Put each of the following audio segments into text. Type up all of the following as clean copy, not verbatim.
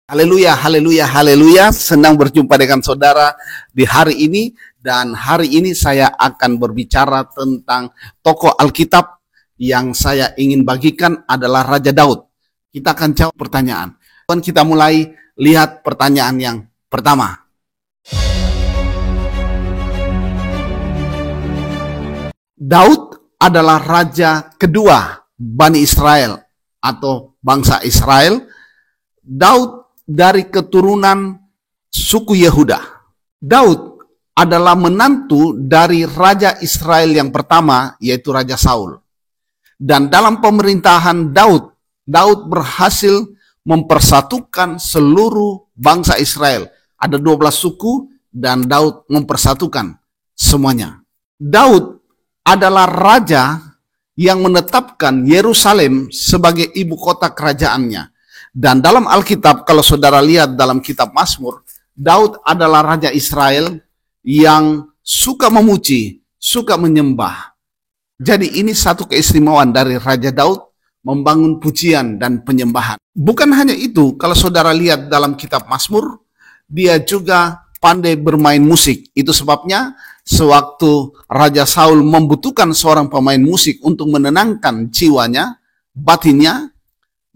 Haleluya, haleluya, haleluya. Senang berjumpa dengan saudara di hari ini. Dan hari ini saya akan berbicara tentang tokoh Alkitab yang saya ingin bagikan adalah Raja Daud. Kita akan jawab pertanyaan. Dan kita mulai lihat pertanyaan yang pertama. Daud adalah raja kedua Bani Israel atau bangsa Israel. Daud dari keturunan suku Yehuda. Daud adalah menantu dari Raja Israel yang pertama, yaitu Raja Saul. Dan dalam pemerintahan Daud, Daud berhasil mempersatukan seluruh bangsa Israel. Ada 12 suku dan Daud mempersatukan semuanya. Daud adalah raja yang menetapkan Yerusalem sebagai ibu kota kerajaannya. Dan dalam Alkitab, kalau saudara lihat dalam kitab Mazmur, Daud adalah raja Israel yang suka memuji, suka menyembah. Jadi ini satu keistimewaan dari Raja Daud, membangun pujian dan penyembahan. Bukan hanya itu, kalau saudara lihat dalam kitab Mazmur, dia juga pandai bermain musik. Itu sebabnya sewaktu Raja Saul membutuhkan seorang pemain musik untuk menenangkan jiwanya, batinnya,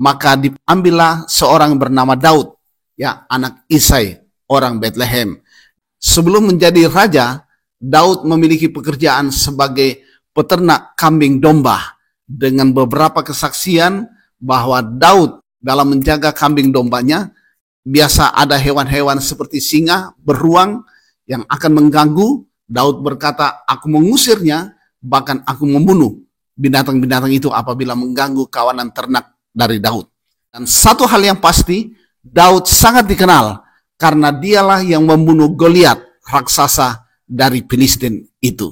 maka diambillah seorang bernama Daud, ya, anak Isai, orang Bethlehem. Sebelum menjadi raja, Daud memiliki pekerjaan sebagai peternak kambing domba, dengan beberapa kesaksian bahwa Daud dalam menjaga kambing dombanya, biasa ada hewan-hewan seperti singa, beruang yang akan mengganggu. Daud berkata, aku mengusirnya, bahkan aku membunuh binatang-binatang itu apabila mengganggu kawanan ternak dari Daud. Dan satu hal yang pasti, Daud sangat dikenal karena dialah yang membunuh Goliat, raksasa dari Filistin itu.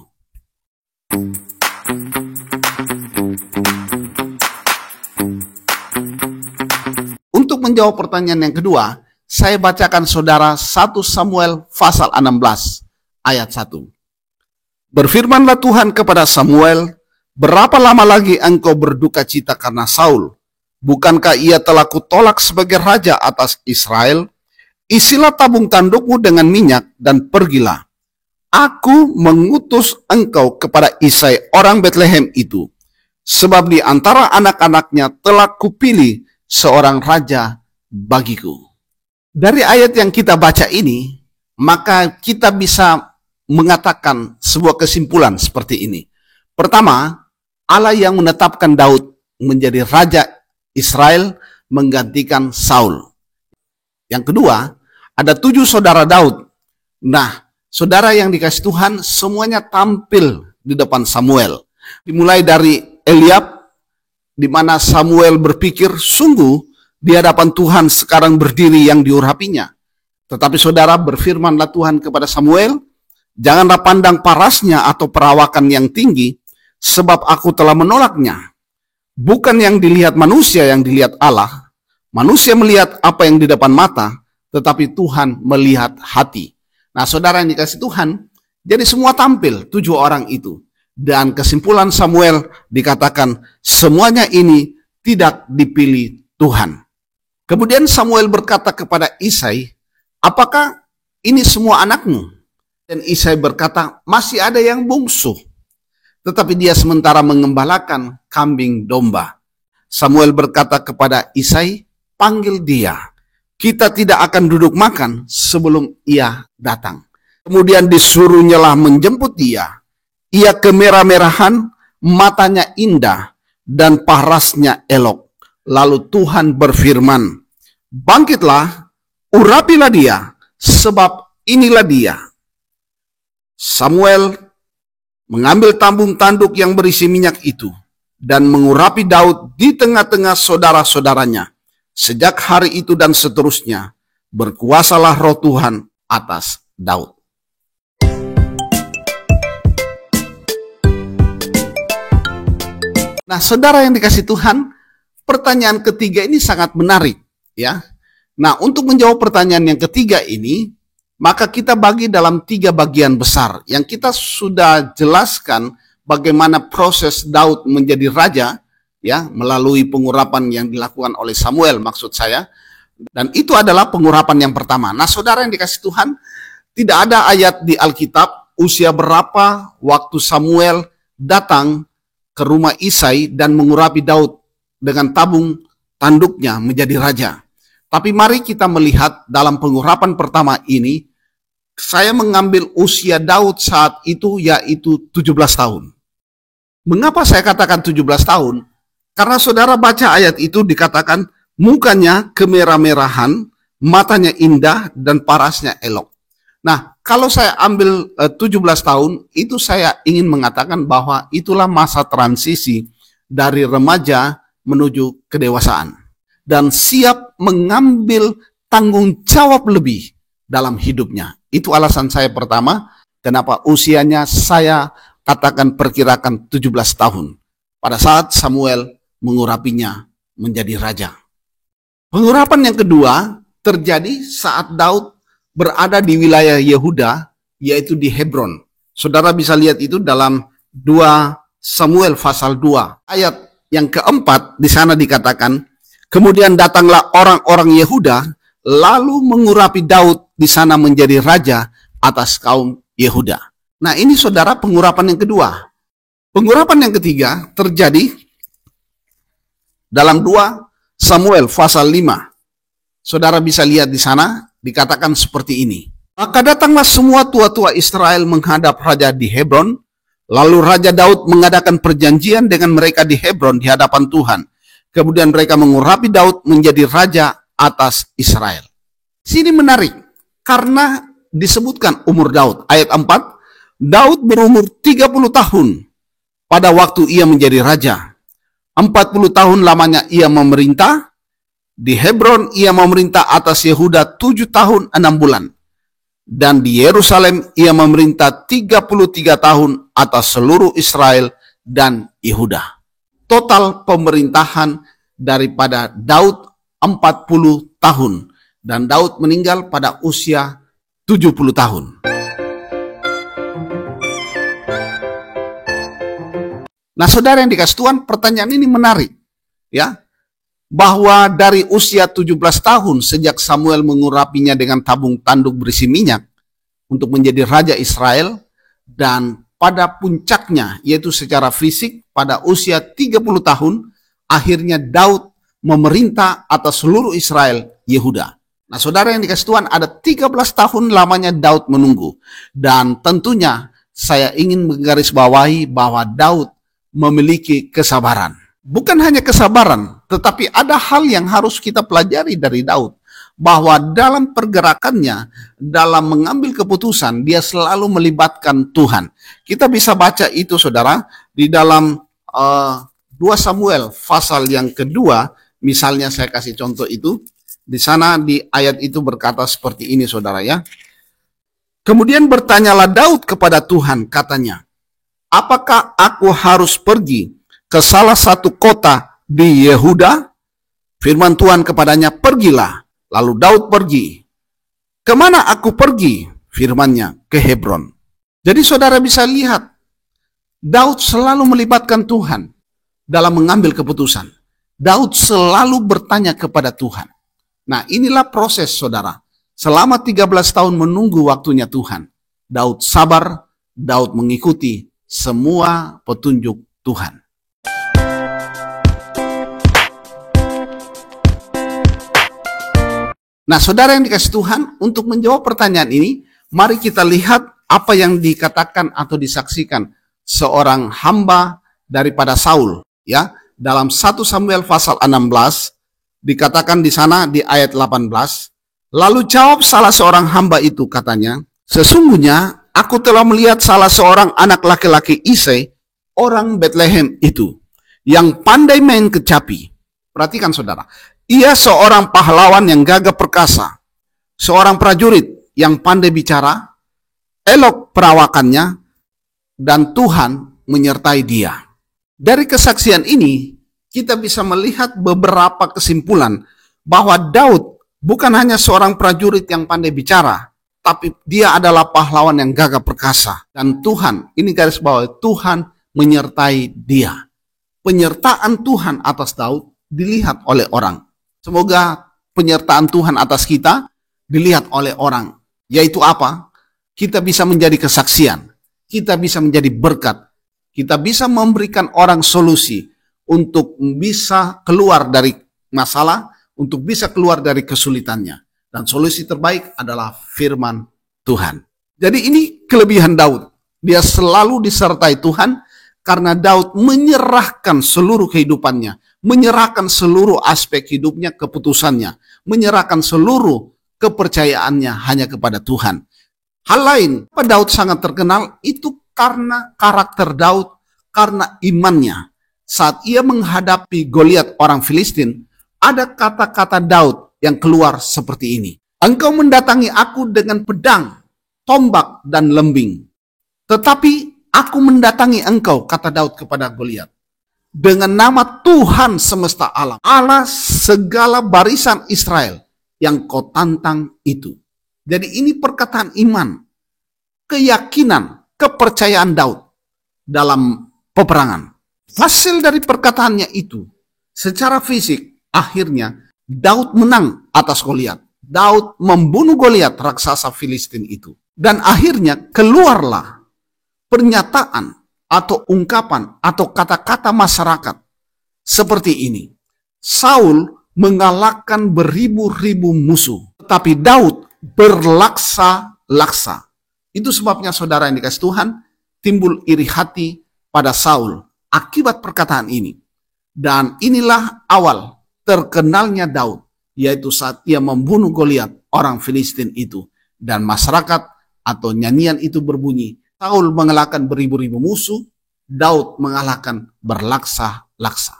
Untuk menjawab pertanyaan yang kedua, saya bacakan saudara 1 Samuel pasal 16 ayat 1. Berfirmanlah Tuhan kepada Samuel, berapa lama lagi engkau berduka cita karena Saul? Bukankah ia telah kutolak sebagai raja atas Israel? Isilah tabung tandukmu dengan minyak dan pergilah. Aku mengutus engkau kepada Isai orang Bethlehem itu, sebab di antara anak-anaknya telah kupilih seorang raja bagiku. Dari ayat yang kita baca ini, maka kita bisa mengatakan sebuah kesimpulan seperti ini. Pertama, Allah yang menetapkan Daud menjadi raja Israel menggantikan Saul. Yang kedua, ada 7 saudara Daud. Nah, saudara yang dikasih Tuhan semuanya tampil di depan Samuel. Dimulai dari Eliab, di mana Samuel berpikir, sungguh di hadapan Tuhan sekarang berdiri yang diurapinya. Tetapi saudara, berfirmanlah Tuhan kepada Samuel, janganlah pandang parasnya atau perawakan yang tinggi, sebab aku telah menolaknya. Bukan yang dilihat manusia yang dilihat Allah. Manusia melihat apa yang di depan mata, tetapi Tuhan melihat hati. Nah, saudara yang dikasih Tuhan, jadi semua tampil 7 orang itu. Dan kesimpulan Samuel dikatakan, semuanya ini tidak dipilih Tuhan. Kemudian Samuel berkata kepada Isai, apakah ini semua anakmu? Dan Isai berkata, masih ada yang bungsu. Tetapi dia sementara mengembalakan kambing domba. Samuel berkata kepada Isai, panggil dia. Kita tidak akan duduk makan sebelum ia datang. Kemudian disuruhnyalah menjemput dia. Ia kemerah-merahan, matanya indah, dan parasnya elok. Lalu Tuhan berfirman, bangkitlah, urapilah dia, sebab inilah dia. Samuel mengambil tabung tanduk yang berisi minyak itu dan mengurapi Daud di tengah-tengah saudara-saudaranya. Sejak hari itu dan seterusnya, berkuasalah roh Tuhan atas Daud. Nah, saudara yang dikasih Tuhan, pertanyaan ketiga ini sangat menarik, ya. Nah, untuk menjawab pertanyaan yang ketiga ini, maka kita bagi dalam 3 bagian besar yang kita sudah jelaskan bagaimana proses Daud menjadi raja, ya, melalui pengurapan yang dilakukan oleh Samuel maksud saya. Dan itu adalah pengurapan yang pertama. Nah, saudara yang dikasih Tuhan, tidak ada ayat di Alkitab usia berapa waktu Samuel datang ke rumah Isai dan mengurapi Daud dengan tabung tanduknya menjadi raja. Tapi mari kita melihat dalam pengurapan pertama ini, saya mengambil usia Daud saat itu yaitu 17 tahun. Mengapa saya katakan 17 tahun? Karena saudara baca ayat itu dikatakan mukanya kemerah-merahan, matanya indah, dan parasnya elok. Nah, kalau saya ambil 17 tahun, itu saya ingin mengatakan bahwa itulah masa transisi dari remaja menuju kedewasaan. Dan siap mengambil tanggung jawab lebih dalam hidupnya. Itu alasan saya pertama, kenapa usianya saya katakan perkirakan 17 tahun. Pada saat Samuel mengurapinya menjadi raja. Pengurapan yang kedua terjadi saat Daud berada di wilayah Yehuda, yaitu di Hebron. Saudara bisa lihat itu dalam 2 Samuel pasal 2. Ayat yang keempat di sana dikatakan, kemudian datanglah orang-orang Yehuda, lalu mengurapi Daud di sana menjadi raja atas kaum Yehuda. Nah, ini saudara pengurapan yang kedua. Pengurapan yang ketiga terjadi dalam 2 Samuel pasal 5. Saudara bisa lihat di sana, dikatakan seperti ini. Maka datanglah semua tua-tua Israel menghadap raja di Hebron, lalu Raja Daud mengadakan perjanjian dengan mereka di Hebron di hadapan Tuhan. Kemudian mereka mengurapi Daud menjadi raja atas Israel. Sini menarik, karena disebutkan umur Daud. Ayat 4, Daud berumur 30 tahun pada waktu ia menjadi raja. 40 tahun lamanya ia memerintah. Di Hebron ia memerintah atas Yehuda 7 tahun 6 bulan. Dan di Yerusalem ia memerintah 33 tahun atas seluruh Israel dan Yehuda. Total pemerintahan daripada Daud 40 tahun. Dan Daud meninggal pada usia 70 tahun. Nah, saudara yang dikasih Tuhan, pertanyaan ini menarik, ya, bahwa dari usia 17 tahun sejak Samuel mengurapinya dengan tabung tanduk berisi minyak untuk menjadi raja Israel, dan pada puncaknya yaitu secara fisik pada usia 30 tahun akhirnya Daud memerintah atas seluruh Israel Yehuda. Nah, saudara yang dikasih Tuhan, ada 13 tahun lamanya Daud menunggu, dan tentunya saya ingin menggarisbawahi bahwa Daud memiliki kesabaran. Bukan hanya kesabaran, tetapi ada hal yang harus kita pelajari dari Daud. Bahwa dalam pergerakannya, dalam mengambil keputusan, dia selalu melibatkan Tuhan. Kita bisa baca itu, saudara, di dalam 2 Samuel pasal yang kedua. Misalnya saya kasih contoh itu. Di sana di ayat itu berkata seperti ini, saudara, ya. Kemudian bertanyalah Daud kepada Tuhan, katanya, apakah aku harus pergi ke salah satu kota di Yehuda? Firman Tuhan kepadanya, pergilah. Lalu Daud pergi. Kemana aku pergi? Firmannya, ke Hebron. Jadi saudara bisa lihat, Daud selalu melibatkan Tuhan dalam mengambil keputusan. Daud selalu bertanya kepada Tuhan. Nah, inilah proses, saudara. Selama 13 tahun menunggu waktunya Tuhan, Daud sabar, Daud mengikuti semua petunjuk Tuhan. Nah, saudara yang dikasih Tuhan, untuk menjawab pertanyaan ini, mari kita lihat apa yang dikatakan atau disaksikan seorang hamba daripada Saul, ya. Dalam 1 Samuel pasal 16 dikatakan di sana di ayat 18, lalu jawab salah seorang hamba itu, katanya, sesungguhnya aku telah melihat salah seorang anak laki-laki Isai, orang Bethlehem itu, yang pandai main kecapi. Perhatikan, saudara. Ia seorang pahlawan yang gagah perkasa, seorang prajurit yang pandai bicara, elok perawakannya, dan Tuhan menyertai dia. Dari kesaksian ini, kita bisa melihat beberapa kesimpulan bahwa Daud bukan hanya seorang prajurit yang pandai bicara, tapi dia adalah pahlawan yang gagah perkasa. Dan Tuhan, ini garis bawah, Tuhan menyertai dia. Penyertaan Tuhan atas Daud dilihat oleh orang. Semoga penyertaan Tuhan atas kita dilihat oleh orang. Yaitu apa? Kita bisa menjadi kesaksian, kita bisa menjadi berkat, kita bisa memberikan orang solusi untuk bisa keluar dari masalah, untuk bisa keluar dari kesulitannya. Dan solusi terbaik adalah firman Tuhan. Jadi ini kelebihan Daud. Dia selalu disertai Tuhan karena Daud menyerahkan seluruh kehidupannya, menyerahkan seluruh aspek hidupnya, keputusannya, menyerahkan seluruh kepercayaannya hanya kepada Tuhan. Hal lain, Daud sangat terkenal itu karena karakter Daud, karena imannya. Saat ia menghadapi Goliat orang Filistin, ada kata-kata Daud yang keluar seperti ini. Engkau mendatangi aku dengan pedang, tombak, dan lembing. Tetapi aku mendatangi engkau, kata Daud kepada Goliat, dengan nama Tuhan semesta alam, Allah segala barisan Israel yang kau tantang itu. Jadi ini perkataan iman, keyakinan, kepercayaan Daud dalam peperangan. Hasil dari perkataannya itu, secara fisik, akhirnya Daud menang atas Goliat. Daud membunuh Goliat, raksasa Filistin itu. Dan akhirnya keluarlah pernyataan atau ungkapan atau kata-kata masyarakat seperti ini. Saul mengalahkan beribu-ribu musuh, tetapi Daud berlaksa-laksa. Itu sebabnya saudara yang dikasih Tuhan, timbul iri hati pada Saul akibat perkataan ini. Dan inilah awal terkenalnya Daud, yaitu saat ia membunuh Goliat orang Filistin itu. Dan masyarakat atau nyanyian itu berbunyi, Saul mengalahkan beribu-ribu musuh, Daud mengalahkan berlaksa-laksa.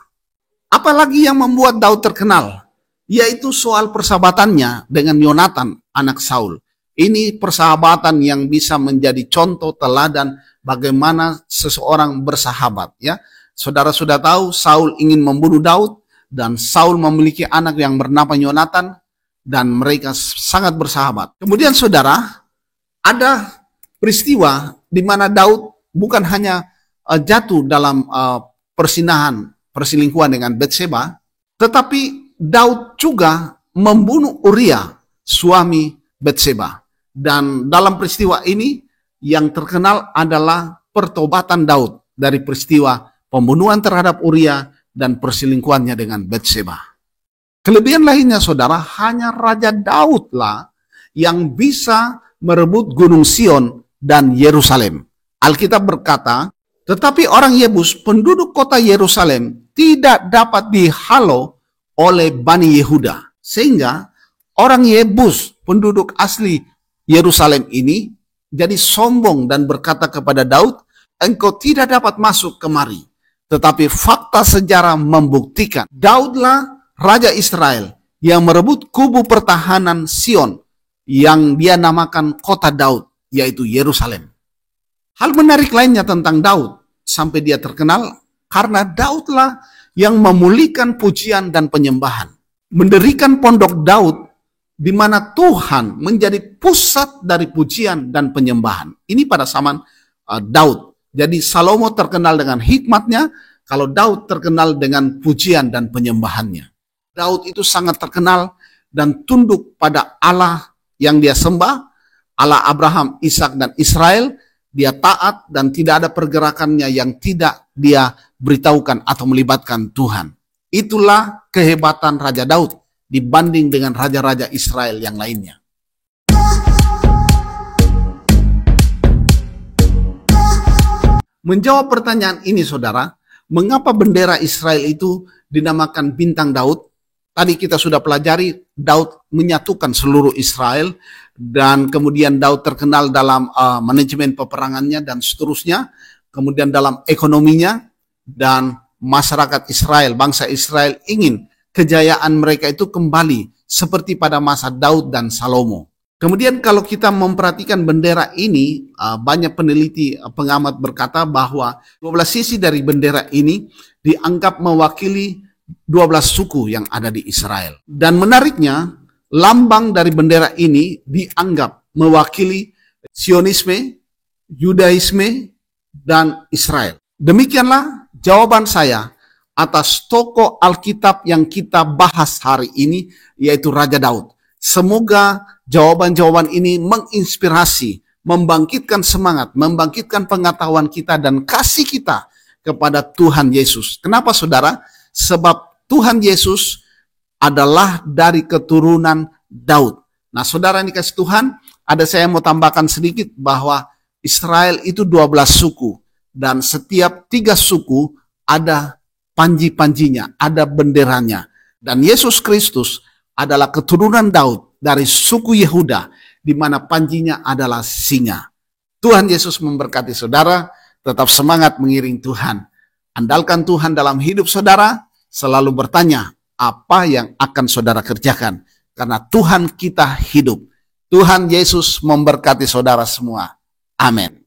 Apalagi yang membuat Daud terkenal, yaitu soal persahabatannya dengan Yonatan, anak Saul. Ini persahabatan yang bisa menjadi contoh teladan bagaimana seseorang bersahabat. Ya, saudara sudah tahu Saul ingin membunuh Daud dan Saul memiliki anak yang bernama Yonatan dan mereka sangat bersahabat. Kemudian saudara, ada peristiwa di mana Daud bukan hanya jatuh dalam perselingkuhan dengan Batseba, tetapi Daud juga membunuh Uria, suami Batseba. Dan dalam peristiwa ini yang terkenal adalah pertobatan Daud dari peristiwa pembunuhan terhadap Uria dan perselingkuhannya dengan Batseba. Kelebihan lainnya saudara, hanya Raja Daudlah yang bisa merebut Gunung Sion dan Yerusalem. Alkitab berkata, tetapi orang Yebus, penduduk kota Yerusalem, tidak dapat dihalau oleh Bani Yehuda. Sehingga orang Yebus, penduduk asli Yerusalem ini, jadi sombong dan berkata kepada Daud, engkau tidak dapat masuk kemari. Tetapi fakta sejarah membuktikan, Daudlah Raja Israel yang merebut kubu pertahanan Sion, yang dia namakan kota Daud, yaitu Yerusalem. Hal menarik lainnya tentang Daud, sampai dia terkenal, karena Daudlah yang memulihkan pujian dan penyembahan. Mendirikan pondok Daud, di mana Tuhan menjadi pusat dari pujian dan penyembahan. Ini pada zaman Daud. Jadi Salomo terkenal dengan hikmatnya, kalau Daud terkenal dengan pujian dan penyembahannya. Daud itu sangat terkenal dan tunduk pada Allah yang dia sembah, Allah Abraham, Ishak, dan Israel. Dia taat dan tidak ada pergerakannya yang tidak dia beritahukan atau melibatkan Tuhan. Itulah kehebatan Raja Daud dibanding dengan raja-raja Israel yang lainnya. Menjawab pertanyaan ini saudara, mengapa bendera Israel itu dinamakan bintang Daud? Tadi kita sudah pelajari, Daud menyatukan seluruh Israel, dan kemudian Daud terkenal dalam manajemen peperangannya dan seterusnya, kemudian dalam ekonominya, dan masyarakat Israel, bangsa Israel ingin kejayaan mereka itu kembali seperti pada masa Daud dan Salomo. Kemudian kalau kita memperhatikan bendera ini, banyak peneliti pengamat berkata bahwa 12 sisi dari bendera ini dianggap mewakili 12 suku yang ada di Israel. Dan menariknya, lambang dari bendera ini dianggap mewakili Sionisme, Yudaisme, dan Israel. Demikianlah jawaban saya atas tokoh Alkitab yang kita bahas hari ini, yaitu Raja Daud. Semoga jawaban-jawaban ini menginspirasi, membangkitkan semangat, membangkitkan pengetahuan kita dan kasih kita kepada Tuhan Yesus. Kenapa saudara? Sebab Tuhan Yesus adalah dari keturunan Daud. Nah saudara yang dikasih Tuhan, ada saya mau tambahkan sedikit bahwa Israel itu 12 suku. Dan setiap 3 suku ada panji-panjinya, ada benderanya. Dan Yesus Kristus adalah keturunan Daud dari suku Yehuda, di mana panjinya adalah singa. Tuhan Yesus memberkati saudara, tetap semangat mengiring Tuhan. Andalkan Tuhan dalam hidup saudara, selalu bertanya apa yang akan saudara kerjakan. Karena Tuhan kita hidup. Tuhan Yesus memberkati saudara semua. Amin.